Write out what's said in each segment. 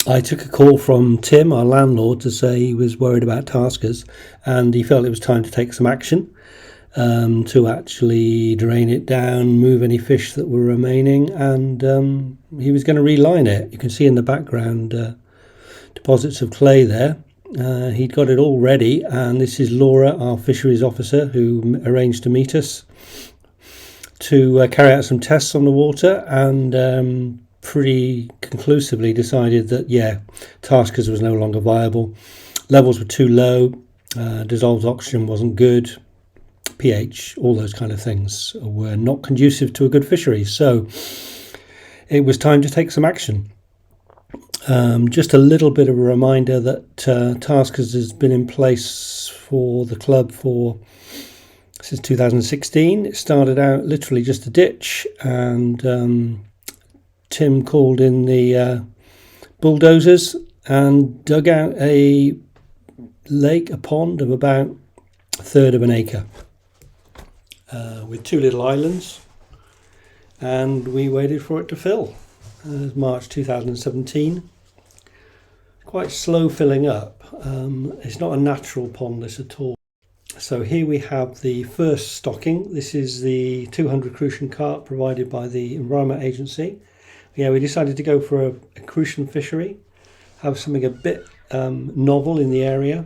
I took a call from Tim, our landlord, to say he was worried about taskers and he felt it was time to take some action to actually drain it down, move any fish that were remaining, and he was going to reline it. You can see in the background deposits of clay there. He'd got it all ready, and this is Laura, our fisheries officer, who arranged to meet us to carry out some tests on the water, and pretty conclusively decided that, yeah, taskers was no longer viable. Levels were too low, dissolved oxygen wasn't good, pH, all those kind of things were not conducive to a good fishery. So it was time to take some action. Just a little bit of a reminder that taskers has been in place for the club since 2016. It started out literally just a ditch, and Tim called in the bulldozers and dug out a pond of about a third of an acre with two little islands, and we waited for it to fill. It was March 2017. Quite slow filling up. It's not a natural pond, this at all. So here we have the first stocking. This is the 200 Crucian carp provided by the Environment Agency. Yeah, we decided to go for a Crucian fishery, have something a bit novel in the area,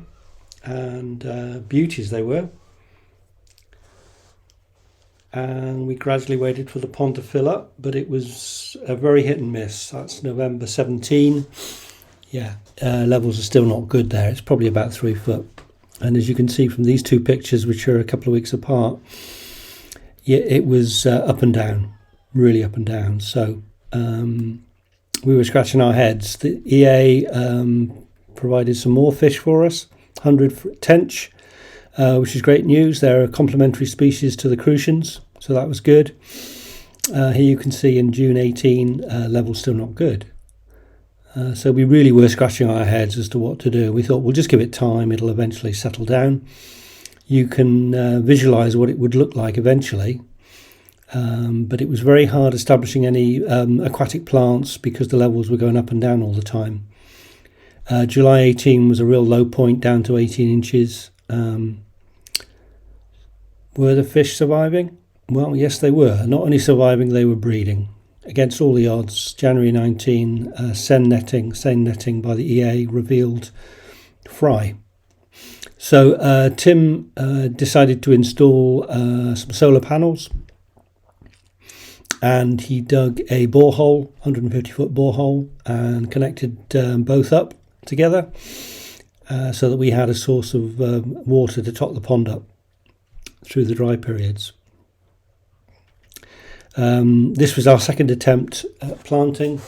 and beauties they were. And we gradually waited for the pond to fill up, but it was a very hit and miss. That's November 17. Yeah, levels are still not good there. It's probably about 3 foot. And as you can see from these two pictures, which are a couple of weeks apart, yeah, it was up and down, really up and down. So we were scratching our heads. The EA provided some more fish for us, 100 tench, which is great news. They're a complementary species to the Crucians, so that was good. Here you can see in June 18, levels still not good. So we really were scratching our heads as to what to do. We thought, we'll just give it time, it'll eventually settle down. You can visualise what it would look like eventually, but it was very hard establishing any aquatic plants because the levels were going up and down all the time. July 18 was a real low point, down to 18 inches. Were the fish surviving? Well, yes, they were. Not only surviving, they were breeding. Against all the odds, January 19, seine netting by the EA revealed fry. So Tim decided to install some solar panels, and he dug a borehole, 150-foot borehole, and connected both up together so that we had a source of water to top the pond up through the dry periods. This was our second attempt at planting,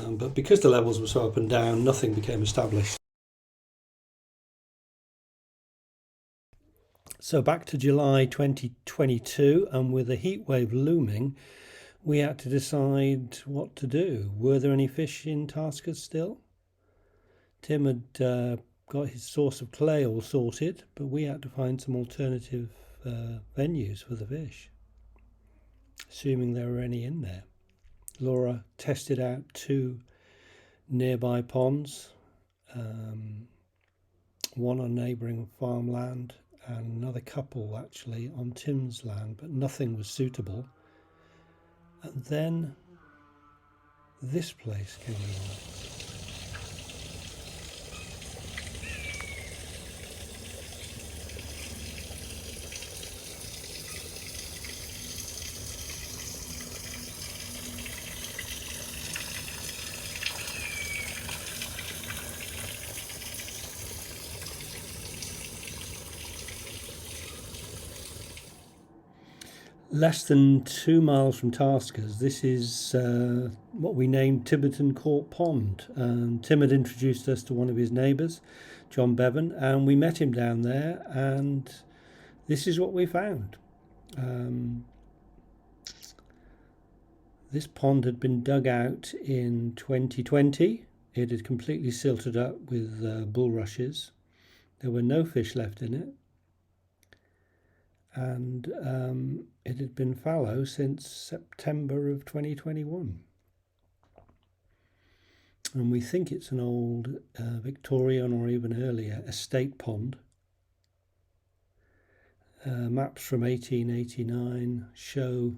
but because the levels were so up and down, nothing became established. So back to July 2022, and with a heatwave looming, we had to decide what to do. Were there any fish in taskers still? Tim had got his source of clay all sorted, but we had to find some alternative venues for the fish, assuming there were any in there. Laura tested out 2 nearby ponds, one on neighbouring farmland and another couple actually on Tim's land, but nothing was suitable. And then this place came along. Less than 2 miles from Taskers, this is what we named Tiverton Court Pond. Tim had introduced us to one of his neighbours, John Bevan, and we met him down there, and this is what we found. This pond had been dug out in 2020. It had completely silted up with bulrushes. There were no fish left in it, and it had been fallow since September of 2021. and we think it's an old Victorian or even earlier estate pond. Maps from 1889 show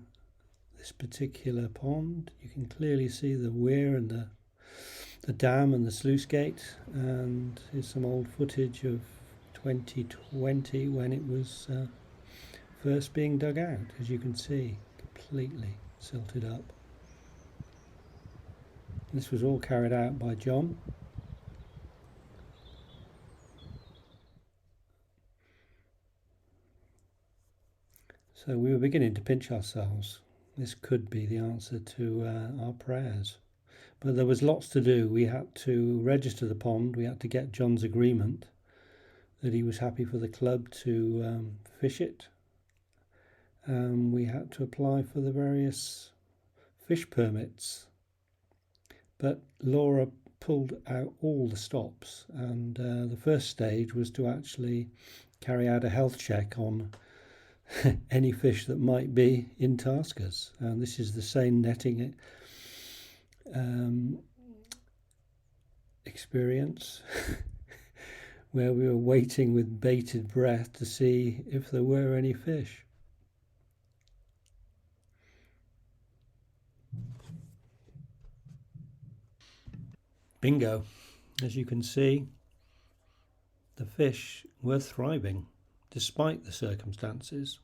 this particular pond. You can clearly see the weir and the dam and the sluice gate, and here's some old footage of 2020 when it was first being dug out. As you can see, completely silted up. This was all carried out by John. So we were beginning to pinch ourselves. This could be the answer to our prayers. But there was lots to do. We had to register the pond. We had to get John's agreement that he was happy for the club to fish it. We had to apply for the various fish permits. But Laura pulled out all the stops, and the first stage was to actually carry out a health check on any fish that might be in taskers. And this is the same netting experience where we were waiting with bated breath to see if there were any fish. Bingo. As you can see, the fish were thriving despite the circumstances.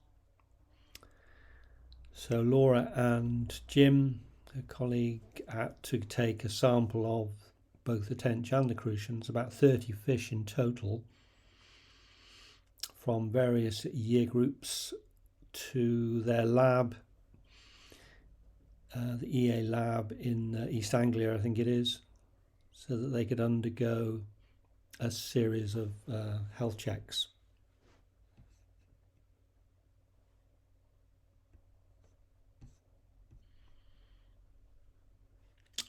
So Laura and Jim, a colleague, had to take a sample of both the tench and the crucians, about 30 fish in total, from various year groups to their lab, the EA lab in East Anglia, I think it is, so that they could undergo a series of health checks.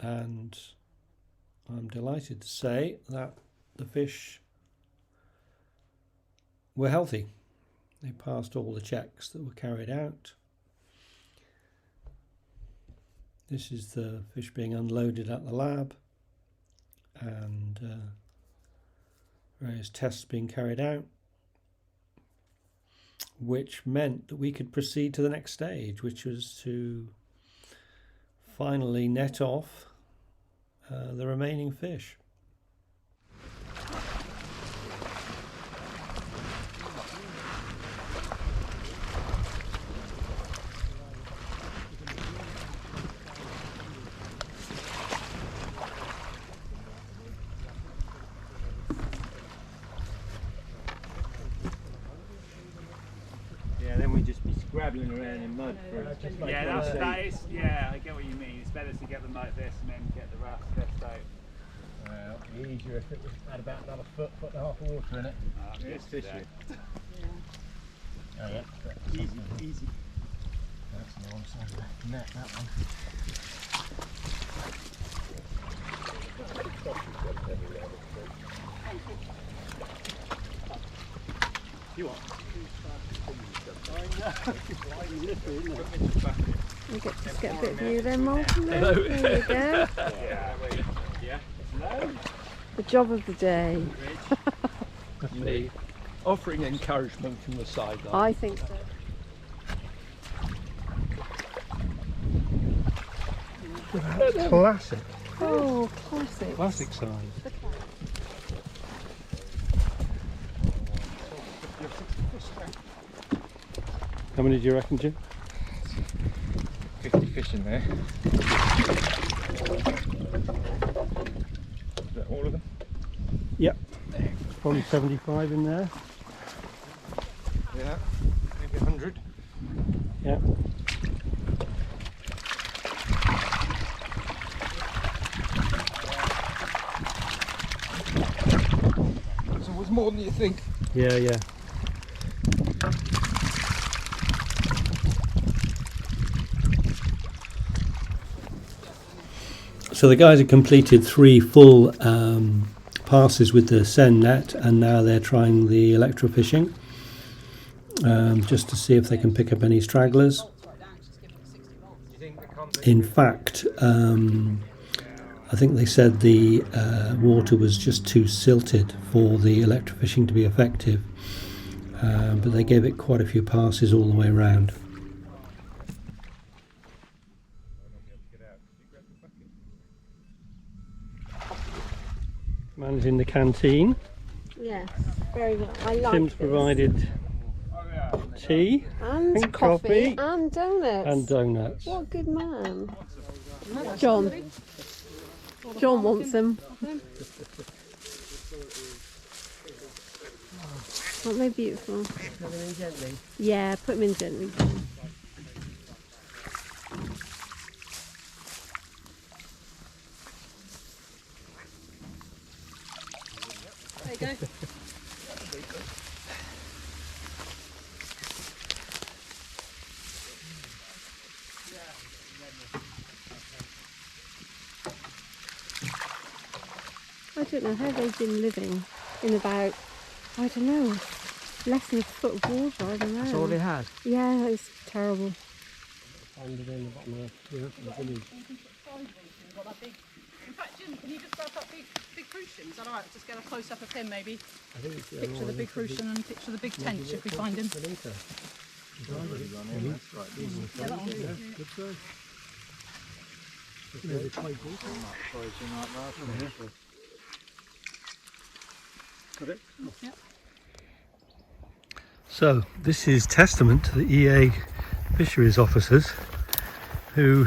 And I'm delighted to say that the fish were healthy. They passed all the checks that were carried out. This is the fish being unloaded at the lab, and various tests being carried out, which meant that we could proceed to the next stage, which was to finally net off the remaining fish. Then we'd just be scrabbling around in mud. Yeah, that is. Yeah, I get what you mean. It's better to get them like this and then get the rust test out. Well, it'd be easier if it had about another foot and a half of water in it. It's fishy. Oh yeah, easy. That's the wrong side of the net, that one. You want? You just get a bit of view then, Martin. There you go. The job of the day. Me offering encouragement from the sideline. I think so. Classic. Oh, classic. Classic size. How many do you reckon, Jim? 50 fish in there. Is that all of them? Yep. Probably 75 in there. Yeah, maybe 100. Yep. It's always more than you think. Yeah. So the guys have completed 3 full passes with the Sen net, and now they're trying the electrofishing just to see if they can pick up any stragglers. In fact, I think they said the water was just too silted for the electrofishing to be effective, but they gave it quite a few passes all the way around. Managing the canteen. Yes, very well. I like Tim's this. provided tea And coffee and donuts. and donuts. What a good man. John. John wants them. Aren't they beautiful? Put them in gently. Yeah, put them in gently. There you go. I don't know how they've been living in about, I don't know, less than a foot of water. I don't know. That's all they had. Yeah, it's terrible. Found it in the bottom of the village. In fact, Jim, can you just grab that big crucian? Is that alright? Just get a close up of him, maybe. I think it's Picture the big crucian and picture the big tench if we find him. Good size. They're quite decent. Got it? Yep. So this is testament to the EA fisheries officers who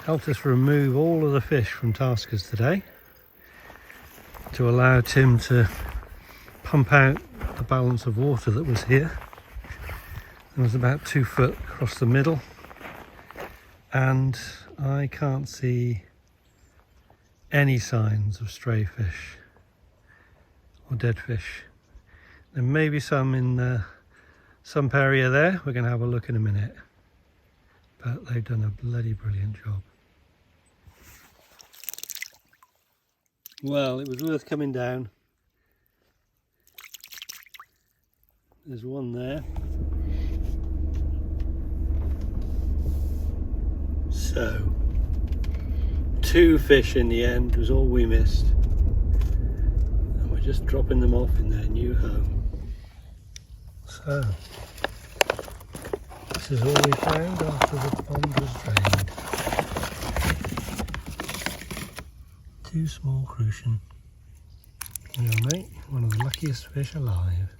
helped us remove all of the fish from Taskers today to allow Tim to pump out the balance of water that was here. It was about 2 foot across the middle, and I can't see any signs of stray fish or dead fish. There may be some in the sump area there. We're going to have a look in a minute, but they've done a bloody brilliant job. Well, it was worth coming down. There's one there. So, 2 fish in the end was all we missed. And we're just dropping them off in their new home. So, this is all we found after the pond was drained. 2 small crucian. You know, mate, one of the luckiest fish alive.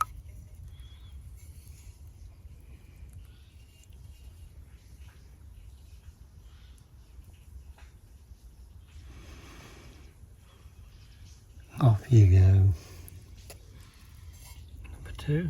Off you go. Number 2.